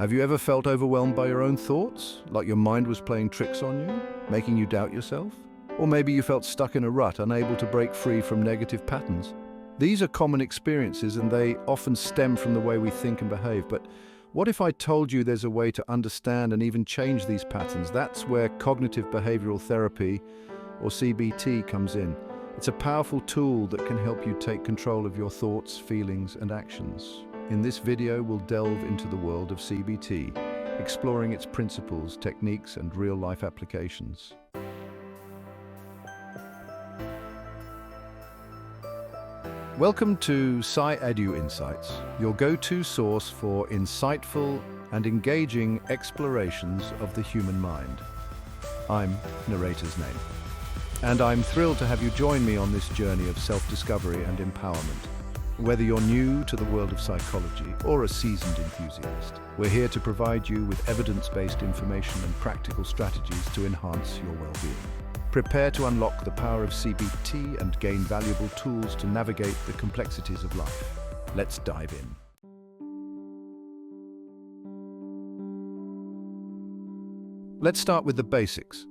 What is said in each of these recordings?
Have you ever felt overwhelmed by your own thoughts, like your mind was playing tricks on you, making you doubt yourself? Or maybe you felt stuck in a rut, unable to break free from negative patterns. These are common experiences and they often stem from the way we think and behave. But what if I told you there's a way to understand and even change these patterns? That's where cognitive behavioral therapy, or CBT, comes in. It's a powerful tool that can help you take control of your thoughts, feelings, and actions. In this video, we'll delve into the world of CBT, exploring its principles, techniques, and real-life applications. Welcome to PsyEduInsights, your go-to source for insightful and engaging explorations of the human mind. I'm narrator's name, and I'm thrilled to have you join me on this journey of self-discovery and empowerment. Whether you're new to the world of psychology or a seasoned enthusiast, we're here to provide you with evidence-based information and practical strategies to enhance your well-being. Prepare to unlock the power of CBT and gain valuable tools to navigate the complexities of life. Let's dive in. Let's start with the basics.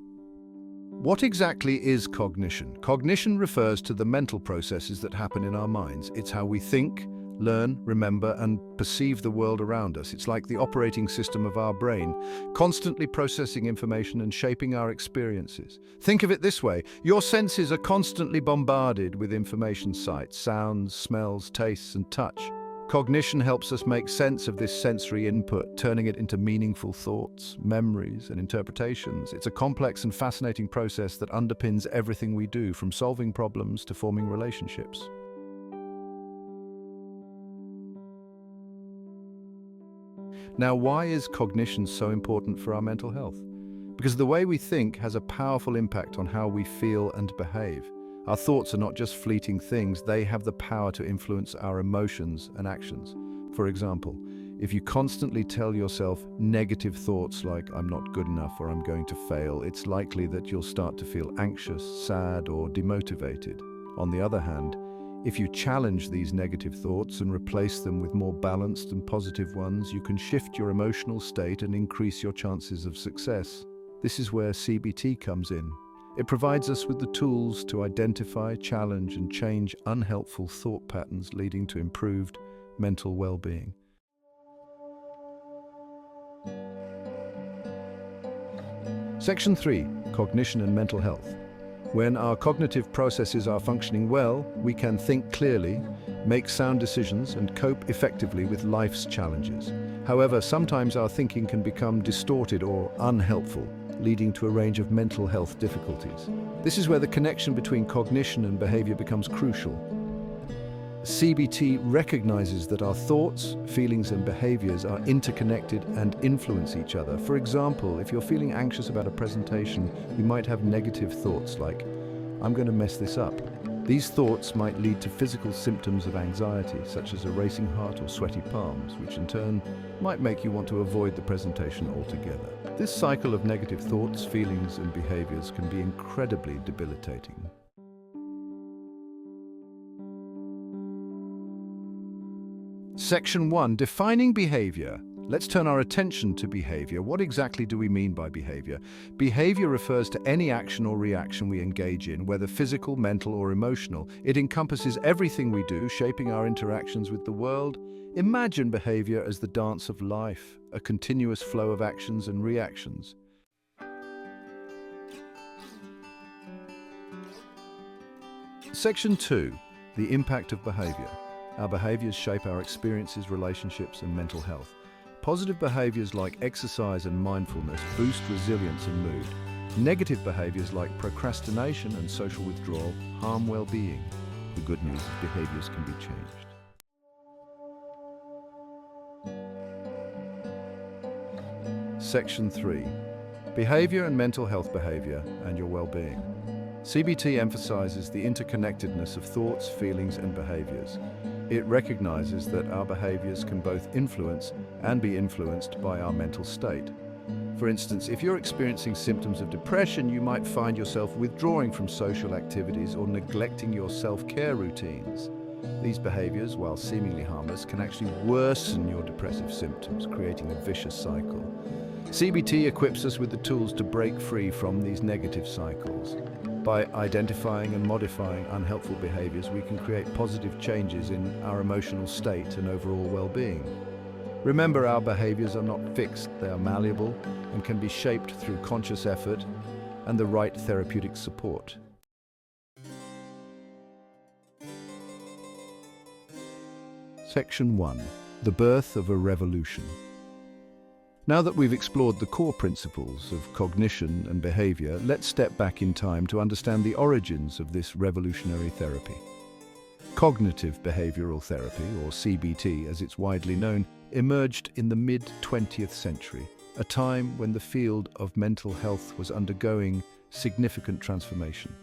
What exactly is cognition? Cognition refers to the mental processes that happen in our minds. It's how we think, learn, remember, and perceive the world around us. It's like the operating system of our brain, constantly processing information and shaping our experiences. Think of it this way: your senses are constantly bombarded with information: sights, sounds, smells, tastes, and touch. Cognition helps us make sense of this sensory input, turning it into meaningful thoughts, memories, and interpretations. It's a complex and fascinating process that underpins everything we do, from solving problems to forming relationships. Now, why is cognition so important for our mental health? Because the way we think has a powerful impact on how we feel and behave. Our thoughts are not just fleeting things, they have the power to influence our emotions and actions. For example, if you constantly tell yourself negative thoughts like "I'm not good enough" or "I'm going to fail," it's likely that you'll start to feel anxious, sad, or demotivated. On the other hand, if you challenge these negative thoughts and replace them with more balanced and positive ones, you can shift your emotional state and increase your chances of success. This is where CBT comes in. It provides us with the tools to identify, challenge, and change unhelpful thought patterns, leading to improved mental well-being. Section 3. Cognition and mental health. When our cognitive processes are functioning well, we can think clearly, make sound decisions, and cope effectively with life's challenges. However, sometimes our thinking can become distorted or unhelpful, leading to a range of mental health difficulties. This is where the connection between cognition and behavior becomes crucial. CBT recognizes that our thoughts, feelings, and behaviors are interconnected and influence each other. For example, if you're feeling anxious about a presentation, you might have negative thoughts like, "I'm going to mess this up." These thoughts might lead to physical symptoms of anxiety, such as a racing heart or sweaty palms, which in turn might make you want to avoid the presentation altogether. This cycle of negative thoughts, feelings, and behaviors can be incredibly debilitating. Section 1. Defining behavior. Let's turn our attention to behavior. What exactly do we mean by behavior? Behavior refers to any action or reaction we engage in, whether physical, mental, or emotional. It encompasses everything we do, shaping our interactions with the world. Imagine behavior as the dance of life, a continuous flow of actions and reactions. Section 2. The impact of behavior. Our behaviors shape our experiences, relationships, and mental health. Positive behaviors like exercise and mindfulness boost resilience and mood. Negative behaviors like procrastination and social withdrawal harm well-being. The good news is behaviors can be changed. Section 3. Behavior and mental health. Behavior and your well-being. CBT emphasizes the interconnectedness of thoughts, feelings, and behaviors. It recognizes that our behaviors can both influence and be influenced by our mental state. For instance, if you're experiencing symptoms of depression, you might find yourself withdrawing from social activities or neglecting your self-care routines. These behaviors, while seemingly harmless, can actually worsen your depressive symptoms, creating a vicious cycle. CBT equips us with the tools to break free from these negative cycles. By identifying and modifying unhelpful behaviors, we can create positive changes in our emotional state and overall well-being. Remember, our behaviors are not fixed, they are malleable and can be shaped through conscious effort and the right therapeutic support. Section 1. The birth of a revolution. Now that we've explored the core principles of cognition and behavior, let's step back in time to understand the origins of this revolutionary therapy. Cognitive behavioral therapy, or CBT as it's widely known, emerged in the mid-20th century, a time when the field of mental health was undergoing significant transformation.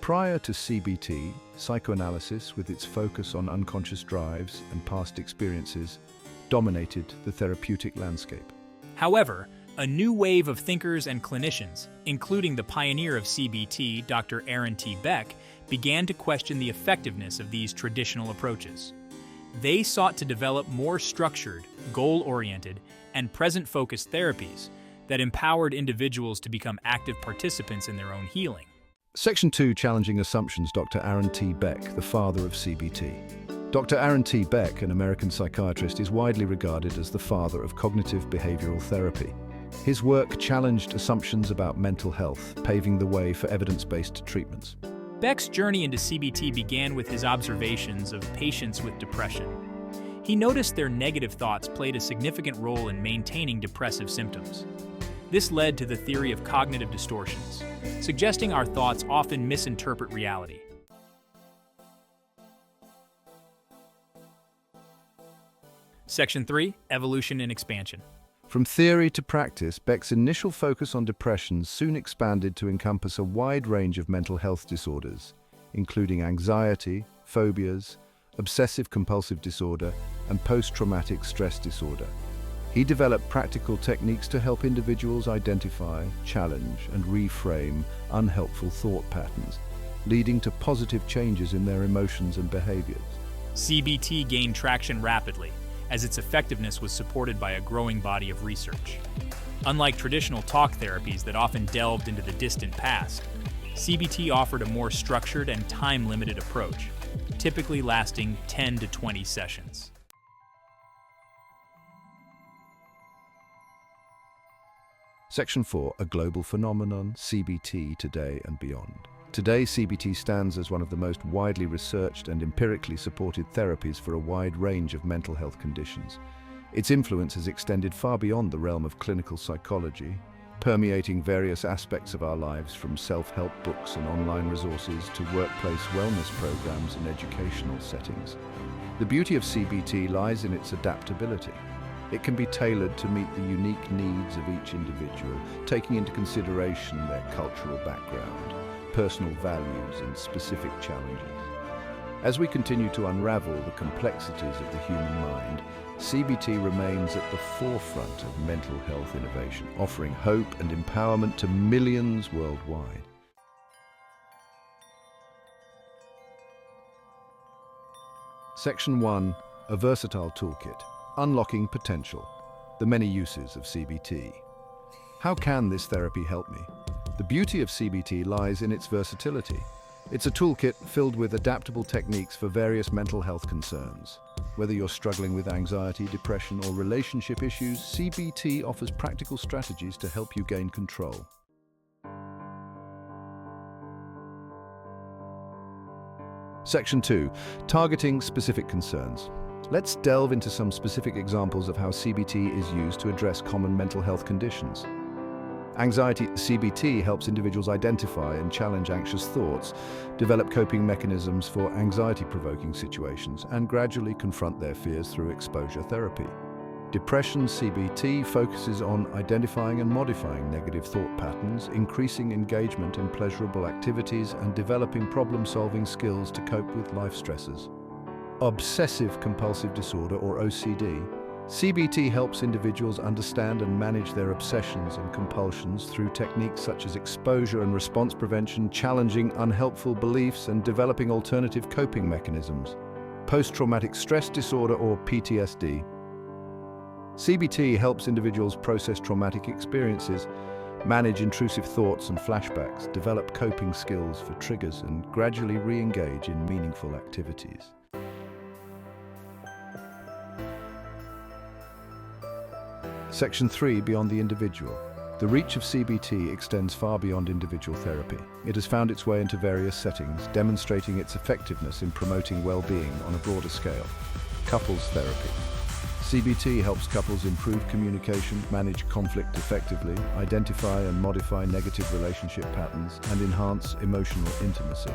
Prior to CBT, psychoanalysis, with its focus on unconscious drives and past experiences, dominated the therapeutic landscape. However, a new wave of thinkers and clinicians, including the pioneer of CBT, Dr. Aaron T. Beck, began to question the effectiveness of these traditional approaches. They sought to develop more structured, goal-oriented, and present-focused therapies that empowered individuals to become active participants in their own healing. Section 2. Challenging Assumptions. Dr. Aaron T. Beck, the father of CBT. Dr. Aaron T. Beck, an American psychiatrist, is widely regarded as the father of cognitive behavioral therapy. His work challenged assumptions about mental health, paving the way for evidence-based treatments. Beck's journey into CBT began with his observations of patients with depression. He noticed their negative thoughts played a significant role in maintaining depressive symptoms. This led to the theory of cognitive distortions, suggesting our thoughts often misinterpret reality. Section 3. Evolution and Expansion. From theory to practice, Beck's initial focus on depression soon expanded to encompass a wide range of mental health disorders, including anxiety, phobias, obsessive-compulsive disorder, and post-traumatic stress disorder. He developed practical techniques to help individuals identify, challenge, and reframe unhelpful thought patterns, leading to positive changes in their emotions and behaviors. CBT gained traction rapidly, as its effectiveness was supported by a growing body of research. Unlike traditional talk therapies that often delved into the distant past, CBT offered a more structured and time-limited approach, typically lasting 10 to 20 sessions. Section 4. A global phenomenon, CBT today and beyond. Today, CBT stands as one of the most widely researched and empirically supported therapies for a wide range of mental health conditions. Its influence has extended far beyond the realm of clinical psychology, permeating various aspects of our lives from self-help books and online resources to workplace wellness programs and educational settings. The beauty of CBT lies in its adaptability. It can be tailored to meet the unique needs of each individual, taking into consideration their cultural background, personal values, and specific challenges. As we continue to unravel the complexities of the human mind, CBT remains at the forefront of mental health innovation, offering hope and empowerment to millions worldwide. Section 1. A versatile toolkit. Unlocking potential. The many uses of CBT. How can this therapy help me? The beauty of CBT lies in its versatility. It's a toolkit filled with adaptable techniques for various mental health concerns. Whether you're struggling with anxiety, depression, or relationship issues, CBT offers practical strategies to help you gain control. Section 2. Targeting specific concerns. Let's delve into some specific examples of how CBT is used to address common mental health conditions. Anxiety. CBT helps individuals identify and challenge anxious thoughts, develop coping mechanisms for anxiety-provoking situations, and gradually confront their fears through exposure therapy. Depression. CBT focuses on identifying and modifying negative thought patterns, increasing engagement in pleasurable activities, and developing problem-solving skills to cope with life stresses. Obsessive-compulsive disorder, or OCD. CBT helps individuals understand and manage their obsessions and compulsions through techniques such as exposure and response prevention, challenging unhelpful beliefs, and developing alternative coping mechanisms. post-traumatic stress disorder or PTSD. CBT helps individuals process traumatic experiences, manage intrusive thoughts and flashbacks, develop coping skills for triggers, and gradually re-engage in meaningful activities. Section 3, Beyond the Individual. The reach of CBT extends far beyond individual therapy. It has found its way into various settings, demonstrating its effectiveness in promoting well-being on a broader scale. Couples therapy. CBT helps couples improve communication, manage conflict effectively, identify and modify negative relationship patterns, and enhance emotional intimacy.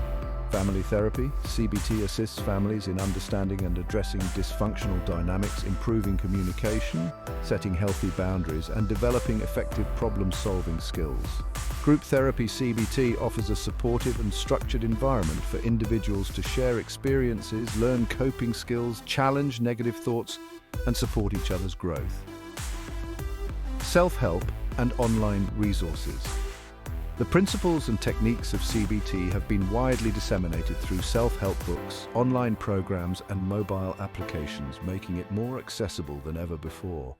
Family therapy. CBT assists families in understanding and addressing dysfunctional dynamics, improving communication, setting healthy boundaries, and developing effective problem-solving skills. Group therapy. CBT offers a supportive and structured environment for individuals to share experiences, learn coping skills, challenge negative thoughts, and support each other's growth. Self-help and online resources. The principles and techniques of CBT have been widely disseminated through self-help books, online programs, and mobile applications, making it more accessible than ever before.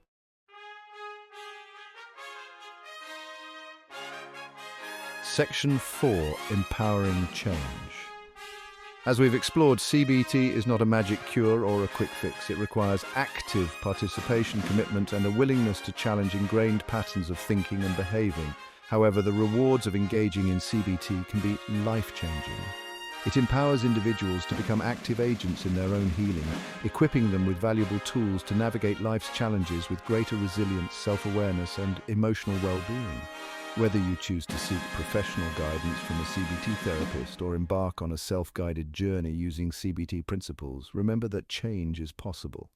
Section 4, Empowering Change. As we've explored, CBT is not a magic cure or a quick fix. It requires active participation, commitment, and a willingness to challenge ingrained patterns of thinking and behaving. However, the rewards of engaging in CBT can be life-changing. It empowers individuals to become active agents in their own healing, equipping them with valuable tools to navigate life's challenges with greater resilience, self-awareness, and emotional well-being. Whether you choose to seek professional guidance from a CBT therapist or embark on a self-guided journey using CBT principles, remember that change is possible.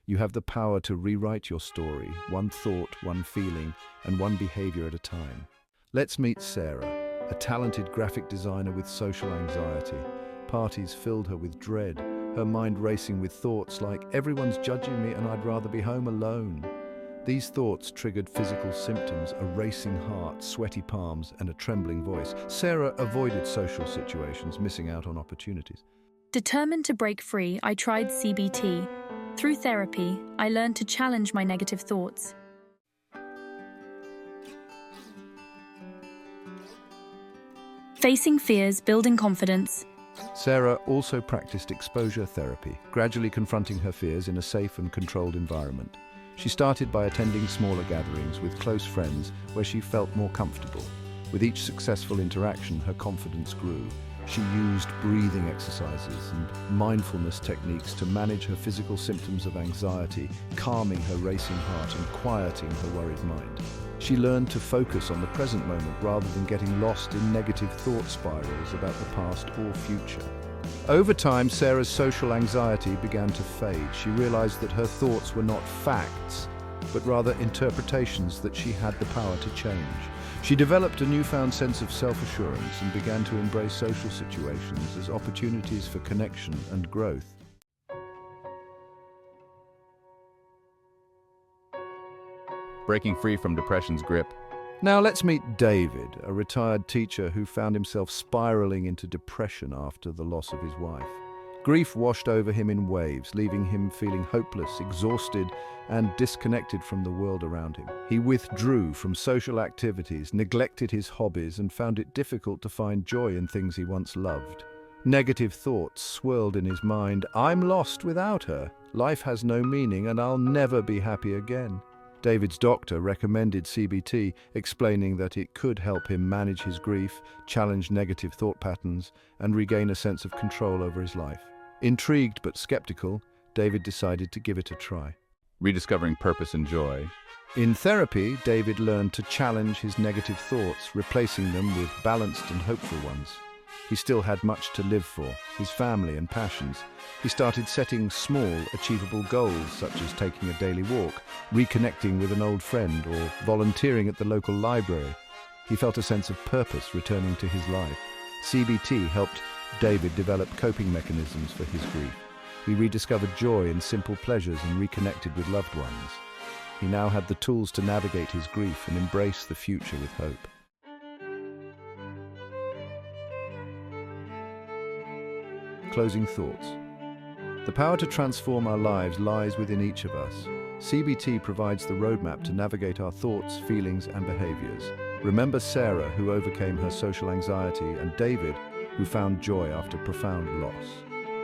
You have the power to rewrite your story, one thought, one feeling, and one behavior at a time. Let's meet Sarah, a talented graphic designer with social anxiety. Parties filled her with dread, her mind racing with thoughts like, "Everyone's judging me and I'd rather be home alone." These thoughts triggered physical symptoms, a racing heart, sweaty palms, and a trembling voice. Sarah avoided social situations, missing out on opportunities. Determined to break free, I tried CBT. Through therapy, I learned to challenge my negative thoughts. Facing fears, building confidence. Sarah also practiced exposure therapy, gradually confronting her fears in a safe and controlled environment. She started by attending smaller gatherings with close friends where she felt more comfortable. With each successful interaction, her confidence grew. She used breathing exercises and mindfulness techniques to manage her physical symptoms of anxiety, calming her racing heart and quieting her worried mind. She learned to focus on the present moment rather than getting lost in negative thought spirals about the past or future. Over time, Sarah's social anxiety began to fade. She realized that her thoughts were not facts, but rather interpretations that she had the power to change. She developed a newfound sense of self-assurance and began to embrace social situations as opportunities for connection and growth. Breaking free from depression's grip. Now let's meet David, a retired teacher who found himself spiraling into depression after the loss of his wife. Grief washed over him in waves, leaving him feeling hopeless, exhausted, and disconnected from the world around him. He withdrew from social activities, neglected his hobbies, and found it difficult to find joy in things he once loved. Negative thoughts swirled in his mind. "I'm lost without her. Life has no meaning, and I'll never be happy again." David's doctor recommended CBT, explaining that it could help him manage his grief, challenge negative thought patterns, and regain a sense of control over his life. Intrigued but skeptical, David decided to give it a try. Rediscovering purpose and joy. In therapy, David learned to challenge his negative thoughts, replacing them with balanced and hopeful ones. He still had much to live for, his family and passions. He started setting small, achievable goals, such as taking a daily walk, reconnecting with an old friend, or volunteering at the local library. He felt a sense of purpose returning to his life. CBT helped David develop coping mechanisms for his grief. He rediscovered joy in simple pleasures and reconnected with loved ones. He now had the tools to navigate his grief and embrace the future with hope. Closing thoughts. The power to transform our lives lies within each of us. CBT provides the roadmap to navigate our thoughts, feelings, and behaviors. Remember Sarah, who overcame her social anxiety, and David, who found joy after profound loss.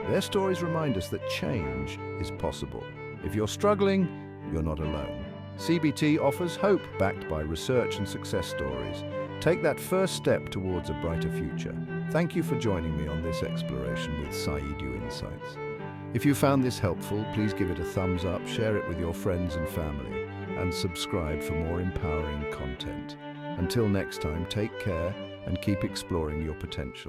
Their stories remind us that change is possible. If you're struggling, you're not alone. CBT offers hope backed by research and success stories. Take that first step towards a brighter future. Thank you for joining me on this exploration with PsyEduInsights. If you found this helpful, please give it a thumbs up, share it with your friends and family, and subscribe for more empowering content. Until next time, take care and keep exploring your potential.